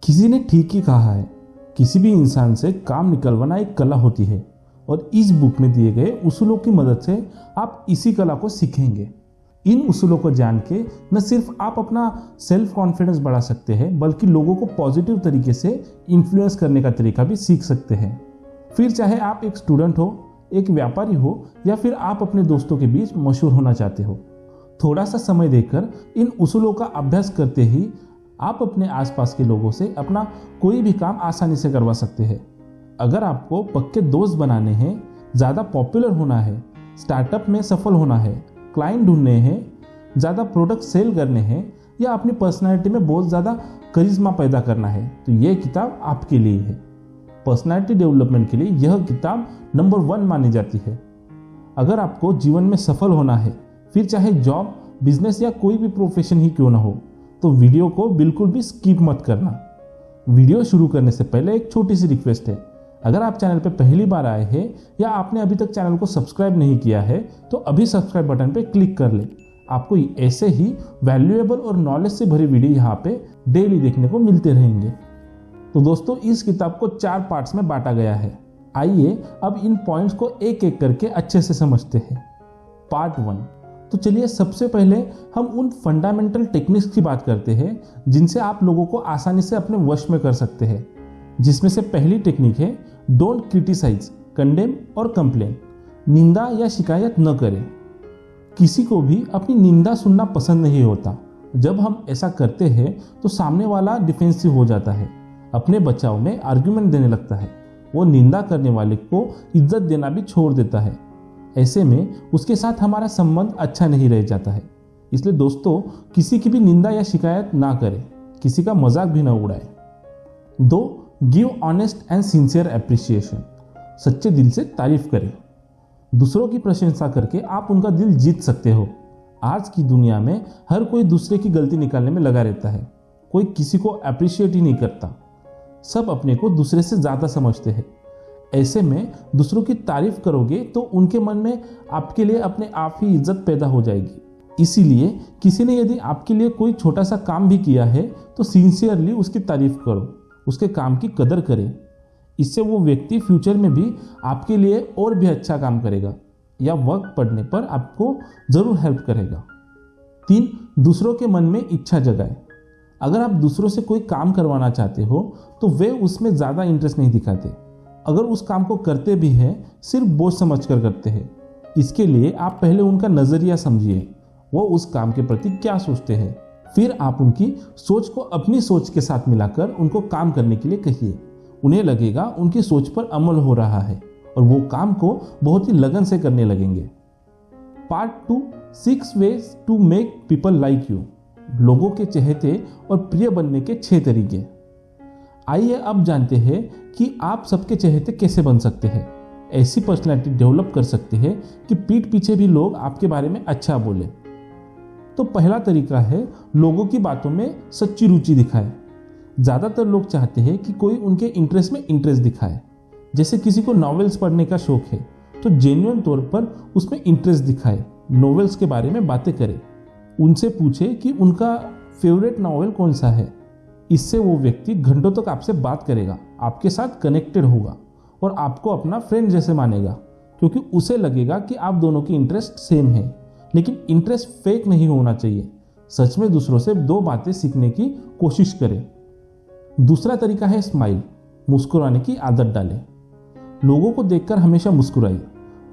किसी ने ठीक ही कहा है, किसी भी इंसान से काम निकलवाना एक कला होती है और इस बुक में दिए गए उसूलों की मदद से आप इसी कला को सीखेंगे। इन उसूलों को जान के न सिर्फ आप अपना सेल्फ कॉन्फिडेंस बढ़ा सकते हैं, बल्कि लोगों को पॉजिटिव तरीके से इन्फ्लुएंस करने का तरीका भी सीख सकते हैं। फिर चाहे आप एक स्टूडेंट हो, एक व्यापारी हो, या फिर आप अपने दोस्तों के बीच मशहूर होना चाहते हो, थोड़ा सा समय देकर इन उसूलों का अभ्यास करते ही आप अपने आसपास के लोगों से अपना कोई भी काम आसानी से करवा सकते हैं। अगर आपको पक्के दोस्त बनाने हैं, ज़्यादा पॉपुलर होना है, स्टार्टअप में सफल होना है, क्लाइंट ढूंढने हैं, ज़्यादा प्रोडक्ट सेल करने हैं, या अपनी पर्सनालिटी में बहुत ज़्यादा करिश्मा पैदा करना है, तो यह किताब आपके लिए है। पर्सनालिटी डेवलपमेंट के लिए यह किताब नंबर 1 मानी जाती है। अगर आपको जीवन में सफल होना है, फिर चाहे जॉब, बिजनेस या कोई भी प्रोफेशन ही क्यों ना हो, तो वीडियो को बिल्कुल भी स्किप मत करना। वीडियो शुरू करने से पहले एक छोटी सी रिक्वेस्ट है, अगर आप चैनल पर पहली बार आए हैं या आपने अभी तक चैनल को सब्सक्राइब नहीं किया है, तो अभी सब्सक्राइब बटन पर क्लिक कर ले। आपको ऐसे ही वैल्यूएबल और नॉलेज से भरी वीडियो यहाँ पे डेली देखने को मिलते रहेंगे। तो दोस्तों, इस किताब को 4 पार्ट्स में बांटा गया है। आइए अब इन पॉइंट्स को एक एक करके अच्छे से समझते हैं। पार्ट 1। तो चलिए सबसे पहले हम उन फंडामेंटल टेक्निक्स की बात करते हैं जिनसे आप लोगों को आसानी से अपने वश में कर सकते हैं। जिसमें से पहली टेक्निक है डोंट क्रिटिसाइज, कंडेम और कंप्लेन। निंदा या शिकायत न करें। किसी को भी अपनी निंदा सुनना पसंद नहीं होता। जब हम ऐसा करते हैं तो सामने वाला डिफेंसिव हो जाता है, अपने बचाव में आर्ग्यूमेंट देने लगता है, वो निंदा करने वाले को इज्जत देना भी छोड़ देता है। ऐसे में उसके साथ हमारा संबंध अच्छा नहीं रह जाता है। इसलिए दोस्तों, किसी की भी निंदा या शिकायत ना करें, किसी का मजाक भी ना उड़ाए। 2. Give honest and sincere appreciation. सच्चे दिल से तारीफ करें। दूसरों की प्रशंसा करके आप उनका दिल जीत सकते हो। आज की दुनिया में हर कोई दूसरे की गलती निकालने में लगा रहता है, कोई किसी को अप्रिशिएट ही नहीं करता। सब अपने को दूसरे से ज़्यादा समझते हैं। ऐसे में दूसरों की तारीफ करोगे तो उनके मन में आपके लिए अपने आप ही इज्जत पैदा हो जाएगी। इसीलिए किसी ने यदि आपके लिए कोई छोटा सा काम भी किया है तो सिंसियरली उसकी तारीफ करो, उसके काम की कदर करें। इससे वो व्यक्ति फ्यूचर में भी आपके लिए और भी अच्छा काम करेगा या वक्त पड़ने पर आपको ज़रूर हेल्प करेगा। 3. दूसरों के मन में इच्छा जगाए। अगर आप दूसरों से कोई काम करवाना चाहते हो तो वे उसमें ज़्यादा इंटरेस्ट नहीं दिखाते। अगर उस काम को करते भी हैं, सिर्फ बोझ समझकर करते हैं। इसके लिए आप पहले उनका नज़रिया समझिए, वो उस काम के प्रति क्या सोचते हैं। फिर आप उनकी सोच को अपनी सोच के साथ मिलाकर उनको काम करने के लिए कहिए। उन्हें लगेगा उनकी सोच पर अमल हो रहा है और वो काम को बहुत ही लगन से करने लगेंगे। Part 2। 6 ways to make people like you. लोगों के चहेते और प्रिय बनने के 6 तरीके। आइए अब जानते हैं कि आप सबके चहेते कैसे बन सकते हैं। ऐसी पर्सनैलिटी डेवलप कर सकते हैं कि पीठ पीछे भी लोग आपके बारे में अच्छा बोले। तो पहला तरीका है लोगों की बातों में सच्ची रुचि दिखाए। ज़्यादातर लोग चाहते हैं कि कोई उनके इंटरेस्ट में इंटरेस्ट दिखाए। जैसे किसी को नॉवेल्स पढ़ने का शौक है तो जेन्युइन तौर पर उसमें इंटरेस्ट दिखाए, नॉवेल्स के बारे में बातें करे, उनसे पूछे कि उनका फेवरेट नॉवेल कौन सा है। इससे वो व्यक्ति घंटों तक आपसे बात करेगा, आपके साथ कनेक्टेड होगा और आपको अपना फ्रेंड जैसे मानेगा, क्योंकि उसे लगेगा कि आप दोनों की इंटरेस्ट सेम है। लेकिन इंटरेस्ट फेक नहीं होना चाहिए। सच में दूसरों से 2 बातें सीखने की कोशिश करें। दूसरा तरीका है स्माइल, मुस्कुराने की आदत डालें। लोगों को देखकर हमेशा मुस्कुराइए।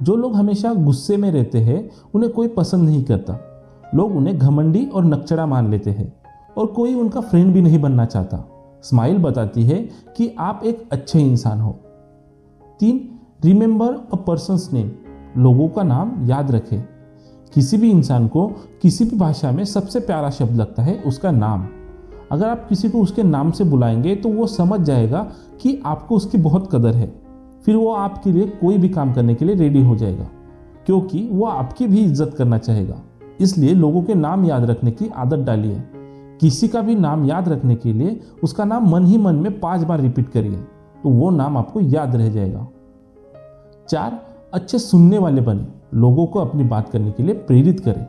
जो लोग हमेशा गुस्से में रहते हैं उन्हें कोई पसंद नहीं करता। लोग उन्हें घमंडी और नकचड़ा मान लेते हैं और कोई उनका फ्रेंड भी नहीं बनना चाहता। स्माइल बताती है कि आप एक अच्छे इंसान हो। 3. रिमेंबर अ पर्सन्स नेम। लोगों का नाम याद रखें। किसी भी इंसान को किसी भी भाषा में सबसे प्यारा शब्द लगता है उसका नाम। अगर आप किसी को उसके नाम से बुलाएंगे तो वो समझ जाएगा कि आपको उसकी बहुत कदर है। फिर वो आपके लिए कोई भी काम करने के लिए रेडी हो जाएगा, क्योंकि वो आपकी भी इज्जत करना चाहेगा। इसलिए लोगों के नाम याद रखने की आदत डालिए। किसी का भी नाम याद रखने के लिए उसका नाम मन ही मन में 5 बार रिपीट करिए, तो वो नाम आपको याद रह जाएगा। 4. अच्छे सुनने वाले बने। लोगों को अपनी बात करने के लिए प्रेरित करें।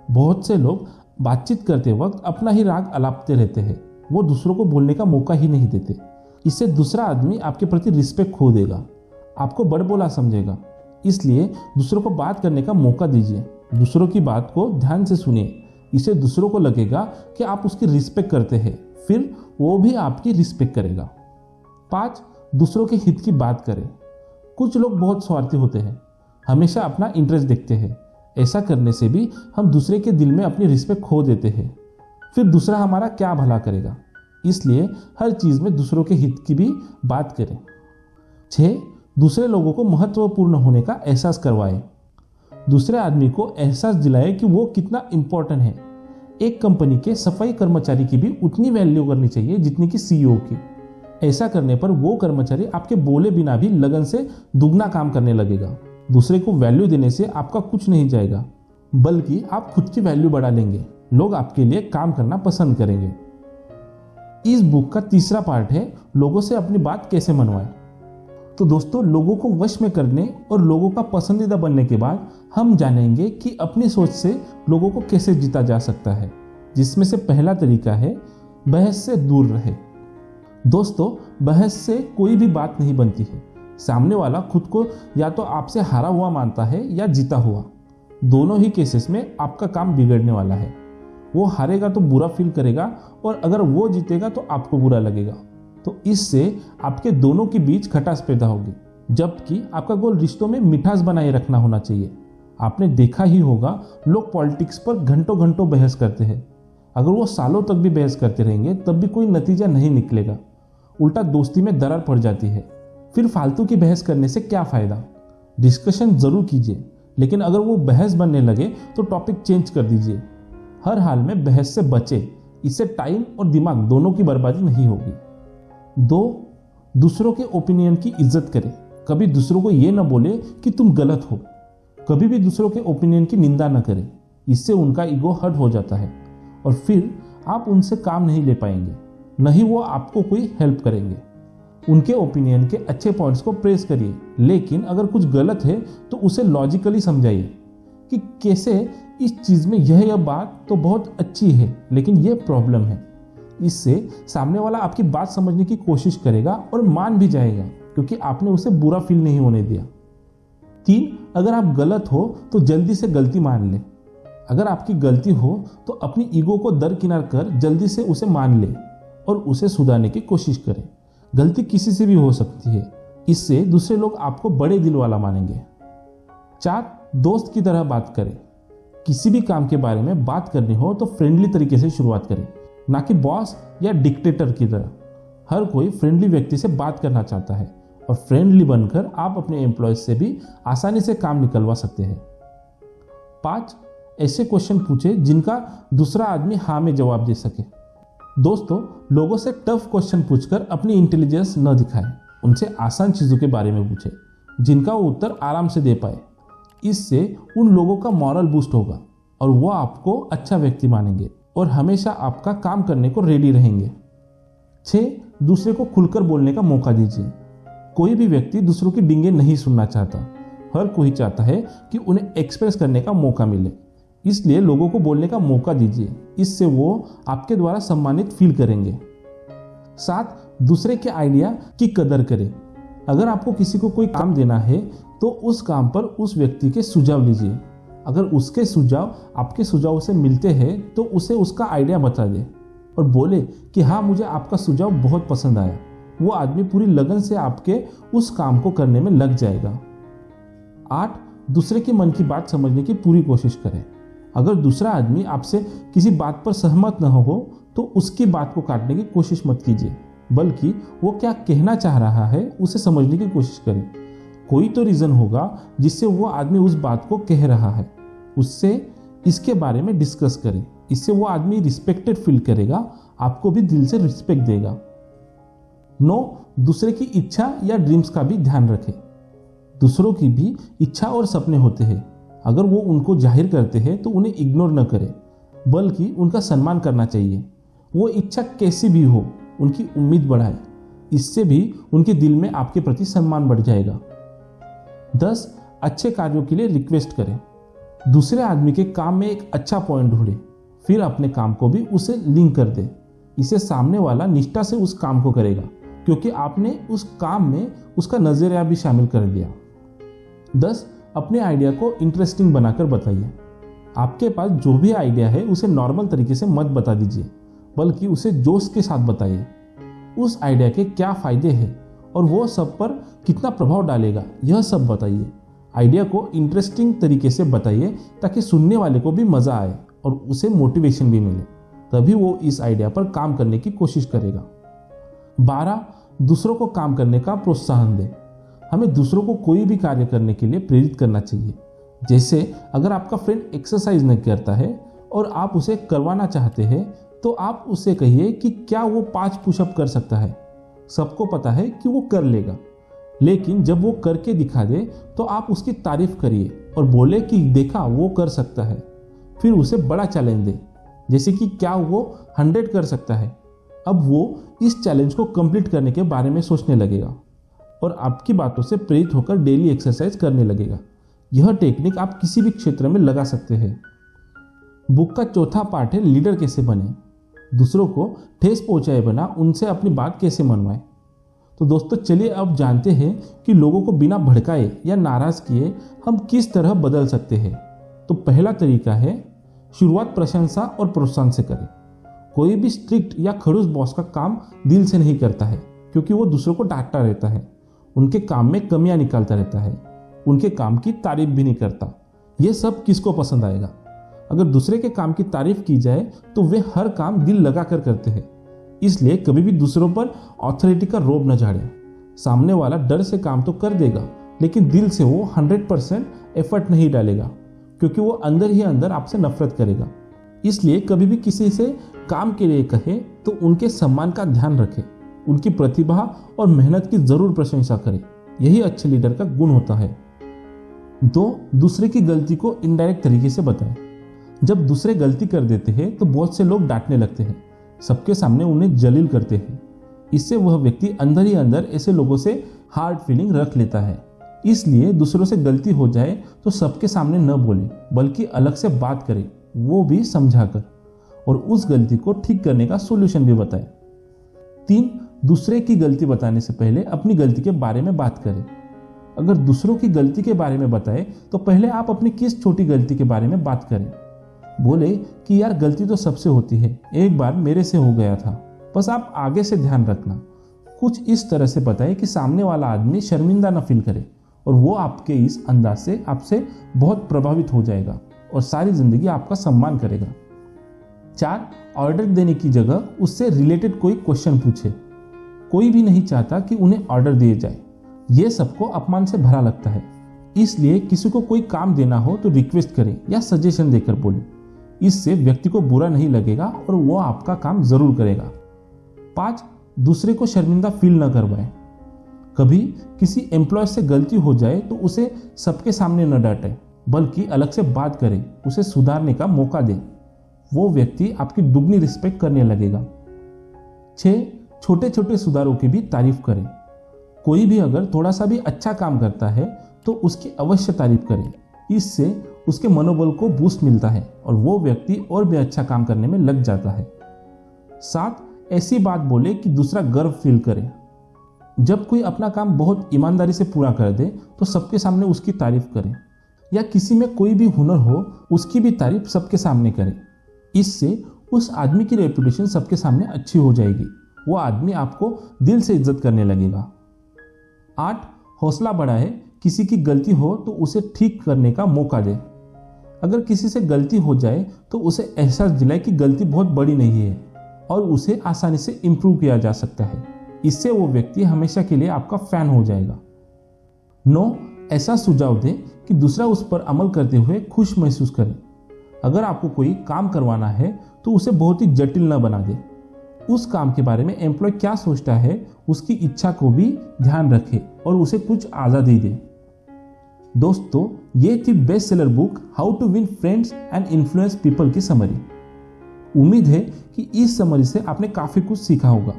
बहुत से लोग बातचीत करते वक्त अपना ही राग अलापते रहते हैं। वो दूसरों को बोलने का मौका ही नहीं देते। इससे दूसरा आदमी आपके प्रति रिस्पेक्ट खो देगा, आपको बड़बोला समझेगा। इसलिए दूसरों को बात करने का मौका दीजिए, दूसरों की बात को ध्यान से सुनिए। इससे दूसरों को लगेगा कि आप उसकी रिस्पेक्ट करते हैं, फिर वो भी आपकी रिस्पेक्ट करेगा। 5, दूसरों के हित की बात करें। कुछ लोग बहुत स्वार्थी होते हैं, हमेशा अपना इंटरेस्ट देखते हैं। ऐसा करने से भी हम दूसरे के दिल में अपनी रिस्पेक्ट खो देते हैं, फिर दूसरा हमारा क्या भला करेगा। इसलिए हर चीज़ में दूसरों के हित की भी बात करें। 6, दूसरे लोगों को महत्वपूर्ण होने का एहसास करवाएं। दूसरे आदमी को एहसास दिलाए कि वो कितना इम्पोर्टेंट है। एक कंपनी के सफाई कर्मचारी की भी उतनी वैल्यू करनी चाहिए जितनी कि सीईओ की। ऐसा करने पर वो कर्मचारी आपके बोले बिना भी लगन से दुगना काम करने लगेगा। दूसरे को वैल्यू देने से आपका कुछ नहीं जाएगा, बल्कि आप खुद की वैल्यू बढ़ा लेंगे। लोग आपके लिए काम करना पसंद करेंगे। इस बुक का तीसरा पार्ट है लोगों से अपनी बात कैसे मनवाएं। तो दोस्तों, लोगों को वश में करने और लोगों का पसंदीदा बनने के बाद हम जानेंगे कि अपनी सोच से लोगों को कैसे जीता जा सकता है, जिसमें से पहला तरीका है बहस से दूर रहे। दोस्तों, बहस से कोई भी बात नहीं बनती है। सामने वाला खुद को या तो आपसे हारा हुआ मानता है या जीता हुआ। दोनों ही केसेस में आपका काम बिगड़ने वाला है। वो हारेगा तो बुरा फील करेगा, और अगर वो जीतेगा तो आपको बुरा लगेगा। तो इससे आपके दोनों के बीच खटास पैदा होगी, जबकि आपका गोल रिश्तों में मिठास बनाए रखना होना चाहिए। आपने देखा ही होगा, लोग पॉलिटिक्स पर घंटों घंटों बहस करते हैं। अगर वो सालों तक भी बहस करते रहेंगे तब भी कोई नतीजा नहीं निकलेगा, उल्टा दोस्ती में दरार पड़ जाती है। फिर फालतू की बहस करने से क्या फ़ायदा। डिस्कशन ज़रूर कीजिए, लेकिन अगर वो बहस बनने लगे तो टॉपिक चेंज कर दीजिए। हर हाल में बहस से बचे, इससे टाइम और दिमाग दोनों की बर्बादी नहीं होगी। 2, दूसरों के ओपिनियन की इज्जत करें। कभी दूसरों को ये न बोले कि तुम गलत हो। कभी भी दूसरों के ओपिनियन की निंदा न करें, इससे उनका ईगो हर्ट हो जाता है और फिर आप उनसे काम नहीं ले पाएंगे, न ही वो आपको कोई हेल्प करेंगे। उनके ओपिनियन के अच्छे पॉइंट्स को प्रेस करिए, लेकिन अगर कुछ गलत है तो उसे लॉजिकली समझाइए कि कैसे इस चीज़ में यह बात तो बहुत अच्छी है, लेकिन यह प्रॉब्लम है। इससे सामने वाला आपकी बात समझने की कोशिश करेगा और मान भी जाएगा, क्योंकि आपने उसे बुरा फील नहीं होने दिया। 3, अगर आप गलत हो तो जल्दी से गलती मान लें। अगर आपकी गलती हो तो अपनी ईगो को दरकिनार कर जल्दी से उसे मान ले और उसे सुधारने की कोशिश करें। गलती किसी से भी हो सकती है, इससे दूसरे लोग आपको बड़े दिल वाला मानेंगे। 4, दोस्त की तरह बात करें। किसी भी काम के बारे में बात करनी हो तो फ्रेंडली तरीके से शुरुआत करें, ना कि बॉस या डिक्टेटर की तरह। हर कोई फ्रेंडली व्यक्ति से बात करना चाहता है, और फ्रेंडली बनकर आप अपने एम्प्लॉयज से भी आसानी से काम निकलवा सकते हैं। 5, ऐसे क्वेश्चन पूछे जिनका दूसरा आदमी हाँ में जवाब दे सके। दोस्तों, लोगों से टफ क्वेश्चन पूछकर अपनी इंटेलिजेंस न दिखाएं। उनसे आसान चीज़ों के बारे में पूछें जिनका वो उत्तर आराम से दे पाए। इससे उन लोगों का मॉरल बूस्ट होगा और वो आपको अच्छा व्यक्ति मानेंगे और हमेशा आपका काम करने को रेडी रहेंगे। 6, दूसरे को खुलकर बोलने का मौका दीजिए। कोई भी व्यक्ति दूसरों की डींगे नहीं सुनना चाहता। हर कोई चाहता है कि उन्हें एक्सप्रेस करने का मौका मिले, इसलिए लोगों को बोलने का मौका दीजिए। इससे वो आपके द्वारा सम्मानित फील करेंगे। 7, दूसरे के आइडिया की कदर करें। अगर आपको किसी को कोई काम देना है तो उस काम पर उस व्यक्ति के सुझाव लीजिए। अगर उसके सुझाव आपके सुझाव से मिलते हैं तो उसे उसका आइडिया बता दें और बोले कि हाँ, मुझे आपका सुझाव बहुत पसंद आया। वो आदमी पूरी लगन से आपके उस काम को करने में लग जाएगा। 8, दूसरे के मन की बात समझने की पूरी कोशिश करें। अगर दूसरा आदमी आपसे किसी बात पर सहमत न हो तो उसकी बात को काटने की कोशिश मत कीजिए, बल्कि वो क्या कहना चाह रहा है उसे समझने की कोशिश करें। कोई तो रीज़न होगा जिससे वो आदमी उस बात को कह रहा है, उससे इसके बारे में डिस्कस करें। इससे वो आदमी रिस्पेक्टेड फील करेगा, आपको भी दिल से रिस्पेक्ट देगा। 9, दूसरे की इच्छा या ड्रीम्स का भी ध्यान रखें। दूसरों की भी इच्छा और सपने होते हैं। अगर वो उनको जाहिर करते हैं तो उन्हें इग्नोर न करें, बल्कि उनका सम्मान करना चाहिए। वो इच्छा कैसी भी हो, उनकी उम्मीद बढ़ाए। इससे भी उनके दिल में आपके प्रति सम्मान बढ़ जाएगा। 10, अच्छे कार्यों के लिए रिक्वेस्ट करें। दूसरे आदमी के काम में एक अच्छा पॉइंट ढूंढें, फिर अपने काम को भी उसे लिंक कर दें। इससे सामने वाला निष्ठा से उस काम को करेगा, क्योंकि आपने उस काम में उसका नजरिया भी शामिल कर दिया। 10. अपने आइडिया को इंटरेस्टिंग बनाकर बताइए। आपके पास जो भी आइडिया है उसे नॉर्मल तरीके से मत बता दीजिए, बल्कि उसे जोश के साथ बताइए। उस आइडिया के क्या फायदे हैं और वो सब पर कितना प्रभाव डालेगा, यह सब बताइए। आइडिया को इंटरेस्टिंग तरीके से बताइए ताकि सुनने वाले को भी मज़ा आए और उसे मोटिवेशन भी मिले, तभी वो इस आइडिया पर काम करने की कोशिश करेगा। 12. दूसरों को काम करने का प्रोत्साहन दें। हमें दूसरों को कोई भी कार्य करने के लिए प्रेरित करना चाहिए। जैसे अगर आपका फ्रेंड एक्सरसाइज नहीं करता है और आप उसे करवाना चाहते हैं, तो आप उसे कहिए कि क्या वो 5 पुशअप कर सकता है। सबको पता है कि वो कर लेगा, लेकिन जब वो करके दिखा दे तो आप उसकी तारीफ करिए और बोले कि देखा वो कर सकता है। फिर उसे बड़ा चैलेंज दे, जैसे कि क्या वो 100 कर सकता है। अब वो इस चैलेंज को कंप्लीट करने के बारे में सोचने लगेगा और आपकी बातों से प्रेरित होकर डेली एक्सरसाइज करने लगेगा। यह टेक्निक आप किसी भी क्षेत्र में लगा सकते हैं। बुक का चौथा पार्ट है लीडर कैसे बने। दूसरों को ठेस पहुंचाए बिना उनसे अपनी बात कैसे मनवाएं। तो दोस्तों चलिए अब जानते हैं कि लोगों को बिना भड़काए या नाराज किए हम किस तरह बदल सकते हैं। तो पहला तरीका है शुरुआत प्रशंसा और प्रोत्साहन से करें। कोई भी स्ट्रिक्ट या खड़ूस बॉस का काम दिल से नहीं करता है, क्योंकि वो दूसरों को डांटता रहता है, उनके काम में कमियां निकालता रहता है, उनके काम की तारीफ भी नहीं करता। ये सब किसको पसंद आएगा। अगर दूसरे के काम की तारीफ की जाए तो वे हर काम दिल लगा कर करते हैं। इसलिए कभी भी दूसरों पर अथॉरिटी का रोब न झाड़ें। सामने वाला डर से काम तो कर देगा, लेकिन दिल से वो 100% एफर्ट नहीं डालेगा, क्योंकि वो अंदर ही अंदर आपसे नफरत करेगा। इसलिए कभी भी किसी से काम के लिए कहे तो उनके सम्मान का ध्यान रखें, उनकी प्रतिभा और मेहनत की जरूर प्रशंसा करें। यही अच्छे लीडर का गुण होता है। 2. दूसरे की गलती को इनडायरेक्ट तरीके से बताएं। जब दूसरे गलती कर देते हैं तो बहुत से लोग डांटने लगते हैं, सबके सामने उन्हें जलील करते हैं। इससे वह व्यक्ति अंदर ही अंदर ऐसे लोगों से हार्ड फीलिंग रख लेता है। इसलिए दूसरों से गलती हो जाए तो सबके सामने न बोले, बल्कि अलग से बात करें, वो भी समझाकर, और उस गलती को ठीक करने का सॉल्यूशन भी बताएं। 3. दूसरे की गलती बताने से पहले अपनी गलती के बारे में बात करें। अगर दूसरों की गलती के बारे में बताएं तो पहले आप अपनी किस छोटी गलती के बारे में बात करें। बोले कि यार गलती तो सबसे होती है, एक बार मेरे से हो गया था, बस आप आगे से ध्यान रखना। कुछ इस तरह से बताएं कि सामने वाला आदमी शर्मिंदा न फील करे और वो आपके इस अंदाज से आपसे बहुत प्रभावित हो जाएगा और सारी जिंदगी आपका सम्मान करेगा। 4. ऑर्डर देने की जगह उससे रिलेटेड कोई क्वेश्चन पूछे। कोई भी नहीं चाहता कि उन्हें ऑर्डर दिए जाए, ये सबको अपमान से भरा लगता है। इसलिए किसी को कोई काम देना हो तो रिक्वेस्ट करें या सजेशन देकर बोले। इससे व्यक्ति को बुरा नहीं लगेगा और वो आपका काम जरूर करेगा। 5. दूसरे को शर्मिंदा फील न करवाएं। कभी किसी एम्प्लॉय से गलती हो जाए तो उसे सबके सामने न डांटें, बल्कि अलग से बात करें, उसे सुधारने का मौका दें। वो व्यक्ति आपकी दुगनी रिस्पेक्ट करने लगेगा। 6. छोटे छोटे सुधारों की भी तारीफ करें। कोई भी अगर थोड़ा सा भी अच्छा काम करता है तो उसकी अवश्य तारीफ करें। इससे उसके मनोबल को बूस्ट मिलता है और वो व्यक्ति और भी अच्छा काम करने में लग जाता है। 7. ऐसी बात बोले कि दूसरा गर्व फील करे। जब कोई अपना काम बहुत ईमानदारी से पूरा कर दे तो सबके सामने उसकी तारीफ करें, या किसी में कोई भी हुनर हो उसकी भी तारीफ सबके सामने करें। इससे उस आदमी की रेपुटेशन सबके सामने अच्छी हो जाएगी, वो आदमी आपको दिल से इज्जत करने लगेगा। 8. हौसला बढ़ाए। किसी की गलती हो तो उसे ठीक करने का मौका दे। अगर किसी से गलती हो जाए तो उसे एहसास दिलाए कि गलती बहुत बड़ी नहीं है और उसे आसानी से इम्प्रूव किया जा सकता है। इससे वो व्यक्ति हमेशा के लिए आपका फैन हो जाएगा। 9. ऐसा सुझाव दे कि दूसरा उस पर अमल करते हुए खुश महसूस करे। अगर आपको कोई काम करवाना है तो उसे बहुत ही जटिल न बना दे। उस काम के बारे में एम्प्लॉय क्या सोचता है उसकी इच्छा को भी ध्यान रखे और उसे कुछ आज़ादी दे। दोस्तों ये थी best seller book how to win friends and influence people की समरी। उम्मीद है कि इस समरी से आपने काफ़ी कुछ सीखा होगा।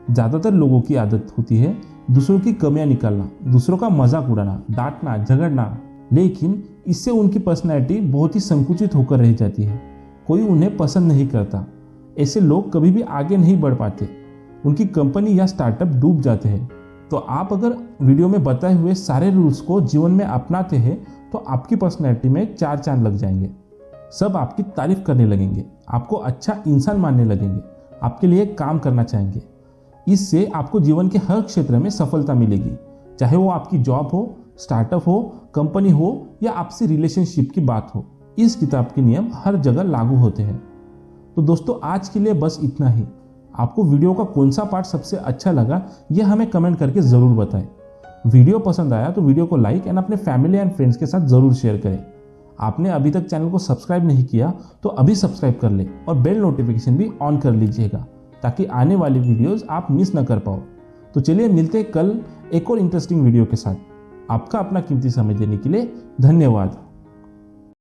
ज़्यादातर लोगों की आदत होती है दूसरों की कमियां निकालना, दूसरों का मजाक उड़ाना, डांटना, झगड़ना, लेकिन इससे उनकी पर्सनैलिटी बहुत ही संकुचित होकर रह जाती है। कोई उन्हें पसंद नहीं करता। ऐसे लोग कभी भी आगे नहीं बढ़ पाते, उनकी कंपनी या स्टार्टअप डूब जाते हैं। तो आप अगर वीडियो में बताए हुए सारे रूल्स को जीवन में अपनाते हैं तो आपकी पर्सनैलिटी में 4 चांद लग जाएंगे। सब आपकी तारीफ करने लगेंगे, आपको अच्छा इंसान मानने लगेंगे, आपके लिए काम करना चाहेंगे। इससे आपको जीवन के हर क्षेत्र में सफलता मिलेगी, चाहे वो आपकी जॉब हो, स्टार्टअप हो, कंपनी हो या आपसे रिलेशनशिप की बात हो। इस किताब के नियम हर जगह लागू होते हैं। तो दोस्तों, आज के लिए बस इतना ही। आपको वीडियो का कौन सा पार्ट सबसे अच्छा लगा यह हमें कमेंट करके ज़रूर बताएं। वीडियो पसंद आया तो वीडियो को लाइक एंड अपने फैमिली एंड फ्रेंड्स के साथ ज़रूर शेयर करें। आपने अभी तक चैनल को सब्सक्राइब नहीं किया तो अभी सब्सक्राइब कर ले और बेल नोटिफिकेशन भी ऑन कर लीजिएगा, ताकि आने वाली वीडियोस आप मिस न कर पाओ। तो चलिए मिलते हैं कल एक और इंटरेस्टिंग वीडियो के साथ। आपका अपना कीमती समय देने के लिए धन्यवाद।